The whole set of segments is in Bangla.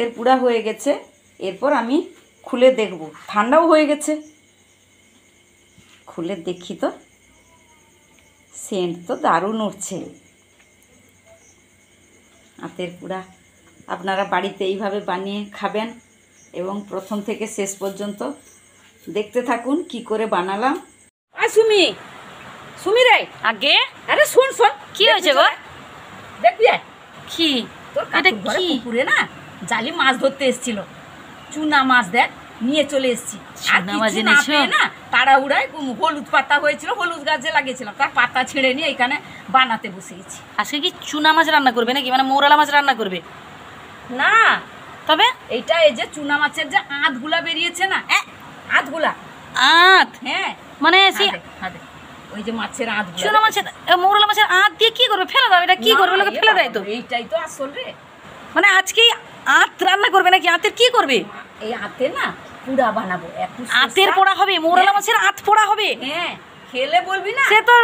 আঁতের পুরা হয়ে গেছে। এরপর আমি খুলে দেখব, ঠান্ডাও হয়ে গেছে। খুলে দেখি তো, সেন্ট তো দারুণ উঠছে। আঁতের পুরা আপনারা বাড়িতে এইভাবে বানিয়ে খাবেন এবং প্রথম থেকে শেষ পর্যন্ত দেখতে থাকুন কি করে বানালাম। সুমি, সুমি রে, আগে আরে শোন শোন, কি হয়েছে গো? দেখবি কি তোর কাটা ঘরে পুকুরে না জালি মাছ ধরতে এসেছিল, চুনা মাছ দেখ নিয়ে চলে এসেছি। চুনা মাছ এনেছো না? তাড়াহুড়ায় হলুদ পাতা হয়েছিল, হলুদ গাছে লাগিয়েছিলাম, তার পাতা ছিঁড়ে নিয়ে এখানে বানাতে বসে গেছি। আজকে কি চুনা মাছ রান্না করবে নাকি, মানে মৌরালা মাছ রান্না করবে? না, তবে এইটা এই যে চুনা মাছের যে আঁতগুলা বেরিয়েছে না, আঁতগুলা, আঁত, হ্যাঁ মানে ওই যে মাছের আঁত, চুনা মাছের মৌরালা মাছের আঁত দিয়ে কি করবে? ফেলে দাও। এটা কি করবে? লোকে ফেলে দেয় তো। এইটাই তো আসল রে, মানে আজকে আঁত রান্না করবে নাকি? আঁতের কি করবে? এই আঁতে না পুরা বানাবো। আঁতের পোড়া হবে? মৌরালা মাছের আঁত পোড়া হবে? হ্যাঁ, খেলে বলবি না। সে তো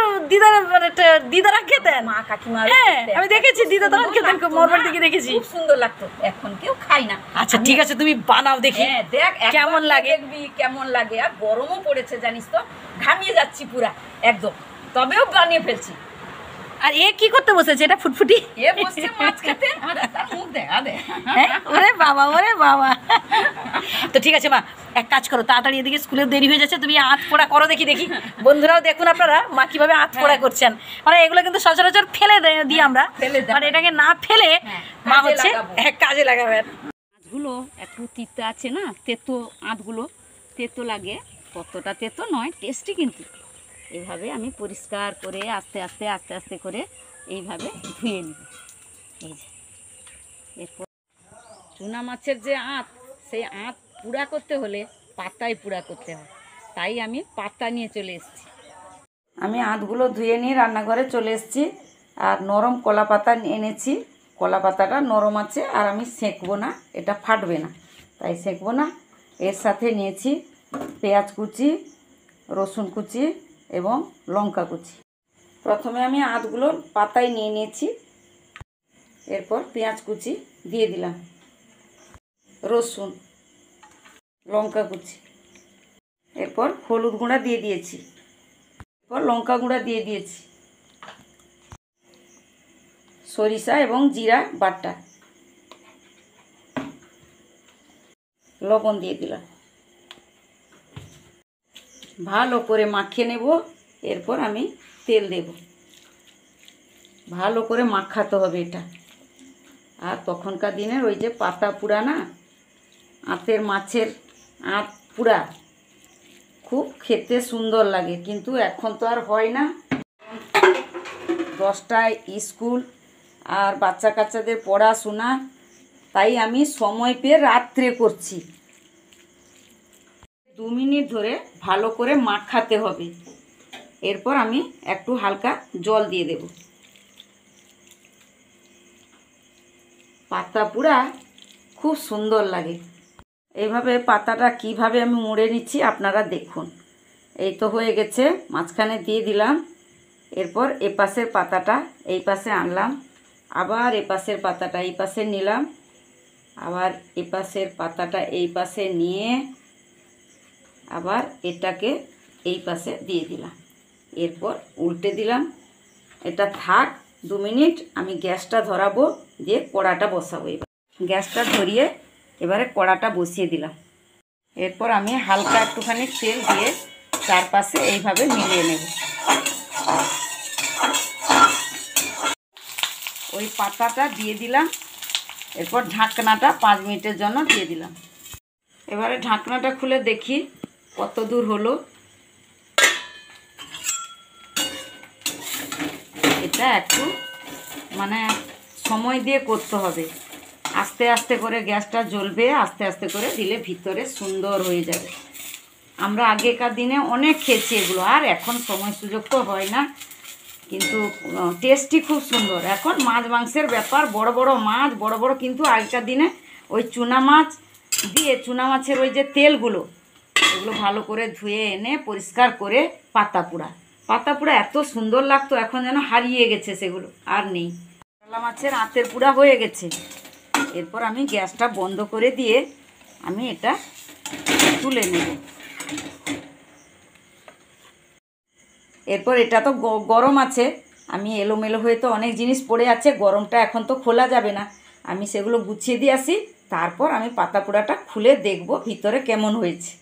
দিদারা খেতেন, মা কাকিমা। হ্যাঁ আমি দেখেছি দিদা তখন খেতেন, মরবার দিকে দেখেছি, খুব সুন্দর লাগতো। এখন কেউ খাই না। আচ্ছা ঠিক আছে, তুমি বানাও দেখি। হ্যাঁ দেখ কেমন লাগে, দেখবি কেমন লাগে। আর গরমও পড়েছে জানিস তো, ঘামিয়ে যাচ্ছি পুরা একদম, তবেও বানিয়ে ফেলছি। আর এ কি করতে বসেছে? এটা ফুটফুটি এ বসছে মাছ খেতে। তার মুখ দেখা দে। ওরে বাবা, ওরে বাবা। তো ঠিক আছে মা, এক কাজ করো, তাড়াতাড়ি এদিকে স্কুলে দেরি হয়ে যাচ্ছে, তুমি আঁত পোড়া করো দেখি। দেখি বন্ধুরাও দেখুন আপনারা মা কিভাবে আঁত পোড়া করছেন। মানে এগুলো কিন্তু সচরাচর ফেলে দিই আমরা, মানে এটাকে না ফেলে মা হচ্ছে কাজে লাগাবেন। আঁতগুলো একটু তিতা আছে না, তেতো আঁতগুলো তেতো লাগে, কতটা তেতো নয়, টেস্টি কিন্তু। এইভাবে আমি পরিষ্কার করে আস্তে আস্তে আস্তে আস্তে করে এইভাবে ধুয়ে নিব। এই যে এরপর চুনা মাছের যে আঁত, সেই আঁত পুড়া করতে হলে পাতায় পুড়া করতে হয়, তাই আমি পাতা নিয়ে চলে এসেছি। আমি আঁতগুলো ধুয়ে নিয়ে রান্নাঘরে চলে এসেছি। আর নরম কলা পাতা এনেছি, কলা পাতাটা নরম আছে, আর আমি সেঁকবো না, এটা ফাটবে না, তাই সেঁকবো না। এর সাথে নিয়েছি পেঁয়াজ কুচি, রসুন কুচি এবং লঙ্কা কুচি। প্রথমে আমি আঁতগুলো পাতায় নিয়ে নিয়েছি, এরপর পেঁয়াজ কুচি দিয়ে দিলাম, রসুন, লঙ্কা কুচি, এরপর হলুদ গুঁড়া দিয়ে দিয়েছি, এরপর লঙ্কা গুঁড়া দিয়ে দিয়েছি, সরিষা এবং জিরা বাটা, লবণ দিয়ে দিলাম। ভালো করে মাখিয়ে নেব, এরপর আমি তেল দেব। ভালো করে মাখাতে হবে এটা। আর তখনকার দিনের ওই যে পাতা পুরা না, আঁতের মাছের আঁত পুরা খুব খেতে সুন্দর লাগে, কিন্তু এখন তো আর হয় না। 10টায় স্কুল আর বাচ্চা কাচ্চাদের পড়াশোনা, তাই আমি সময় পেয়ে রাত্রে করছি। 2 মিনিট ধরে ভালো করে মাখাতে হবে, এরপর আমি একটু হালকা জল দিয়ে দেব। পাতা পুরা খুব সুন্দর লাগে। এইভাবে পাতাটা কিভাবে আমি মুড়ে নিচ্ছি আপনারা দেখুন। এই তো হয়ে গেছে, মাঝখানে দিয়ে দিলাম। এরপর এপাশের পাতাটা এই পাশে আনলাম, আবার এপাশের পাতাটা এই পাশে নিলাম, আবার এপাশের পাতাটা এই পাশে নিয়ে আবার এটাকে এই পাশে দিয়ে দিলাম, এরপর উল্টে দিলাম। এটা থাক 2 মিনিট, আমি গ্যাসটা ধরাবো, দিয়ে কড়াটা বসাবো। এবার গ্যাসটা ধরিয়ে এবারে কড়াটা বসিয়ে দিলাম। এরপর আমি হালকা একটুখানি তেল দিয়ে চারপাশে এইভাবে মিলিয়ে নেব। ওই পাতাটা দিয়ে দিলাম, এরপর ঢাকনাটা 5 মিনিটের জন্য দিয়ে দিলাম। এবারে ঢাকনাটা খুলে দেখি কত দূর হলো। এটা একটু মানে সময় দিয়ে করতে হবে, আস্তে আস্তে করে গ্যাসটা জ্বলবে, আস্তে আস্তে করে দিলে ভিতরে সুন্দর হয়ে যাবে। আমরা আগেকার দিনে অনেক খেয়েছি এগুলো, আর এখন সময় সুযোগ তো হয় না, কিন্তু টেস্টি খুব সুন্দর। এখন মাছ মাংসের ব্যাপার, বড় বড় মাছ বড় বড়, কিন্তু আগেকার দিনে ওই চুনা মাছ দিয়ে, চুনা মাছের ওই যে তেলগুলো, এগুলো ভালো করে ধুয়ে এনে পরিষ্কার করে পাতা পোড়া এত সুন্দর লাগতো, এখন যেন হারিয়ে গেছে, সেগুলো আর নেই। মৌরালা মাছের আঁতের পুড়া হয়ে গেছে, এরপর আমি গ্যাসটা বন্ধ করে দিয়ে আমি এটা তুলে নেব। এরপর এটা তো গরম আছে, আমি এলোমেলো হয়ে তো অনেক জিনিস পড়ে আছে, গরমটা এখন তো খোলা যাবে না, আমি সেগুলো গুছিয়ে দিয়ে আসি, তারপর আমি পাতা পোড়াটা খুলে দেখব ভিতরে কেমন হয়েছে।